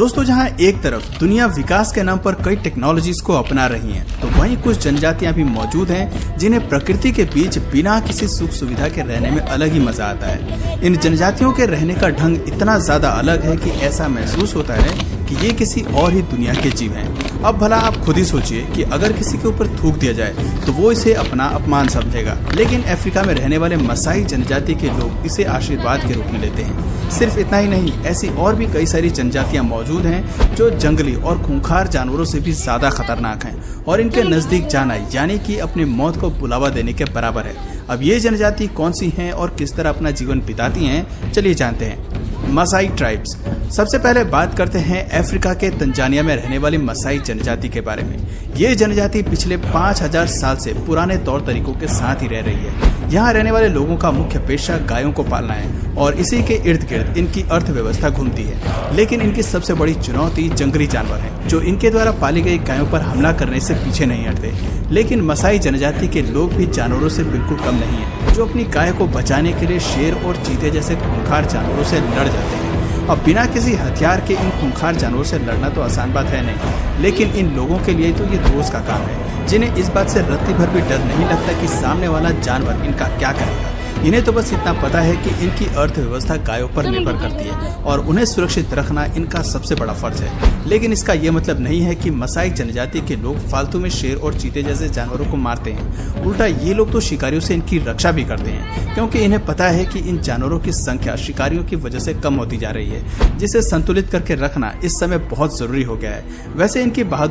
दोस्तों, जहां एक तरफ दुनिया विकास के नाम पर कई टेक्नोलॉजीज को अपना रही है, तो वहीं कुछ जनजातियां भी मौजूद हैं जिन्हें प्रकृति के बीच बिना किसी सुख सुविधा के रहने में अलग ही मजा आता है। इन जनजातियों के रहने का ढंग इतना ज्यादा अलग है कि ऐसा महसूस होता है कि ये किसी और ही दुनिया के जीव हैं। अब भला आप खुद ही सोचिए कि अगर किसी के ऊपर थूक दिया जाए तो वो इसे अपना अपमान समझेगा, लेकिन अफ्रीका में रहने वाले मसाई जनजाति के लोग इसे आशीर्वाद के रूप में लेते हैं। सिर्फ इतना ही नहीं, ऐसी और भी कई सारी जनजातियां मौजूद हैं जो जंगली और खूंखार जानवरों से भी ज्यादा खतरनाक हैं और इनके नजदीक जाना यानी कि अपनी मौत को बुलावा देने के बराबर है। अब ये जनजाति कौन सी हैं और किस तरह अपना जीवन बिताती हैं, चलिए जानते हैं। मसाई ट्राइब्स। सबसे पहले बात करते हैं अफ्रीका के तंजानिया में रहने वाली मसाई जनजाति के बारे में। ये जनजाति पिछले 5000 साल से पुराने तौर तरीकों के साथ ही रह रही है। यहाँ रहने वाले लोगों का मुख्य पेशा गायों को पालना है और इसी के इर्द गिर्द इनकी अर्थव्यवस्था घूमती है। लेकिन इनकी सबसे बड़ी चुनौती जंगली जानवर है, जो इनके द्वारा पाली गई गायों पर हमला करने से पीछे नहीं हटते। लेकिन मसाई जनजाति के लोग भी जानवरों से बिल्कुल कम नहीं है, जो अपनी गाय को बचाने के लिए शेर और चीते जैसे खूंखार जानवरों से लड़ जाते हैं। अब बिना किसी हथियार के इन खूंखार जानवरों से लड़ना तो आसान बात है नहीं, लेकिन इन लोगों के लिए तो ये रोज का काम है, जिन्हें इस बात से रत्ती भर भी डर नहीं लगता कि सामने वाला जानवर इनका क्या करेगा। इन्हें तो बस इतना पता है कि इनकी अर्थव्यवस्था गायों पर निर्भर करती है और उन्हें सुरक्षित रखना इनका सबसे बड़ा फर्ज है। लेकिन इसका ये मतलब नहीं है कि मसाई जनजाति के लोग फालतू में शेर और चीते जैसे जानवरों को मारते हैं। उल्टा ये लोग तो शिकारियों से इनकी रक्षा भी करते हैं, क्योंकि इन्हें पता है कि इन जानवरों की संख्या शिकारियों की वजह से कम होती जा रही है, जिसे संतुलित करके रखना इस समय बहुत जरूरी हो गया है। वैसे इनकी बहादुरी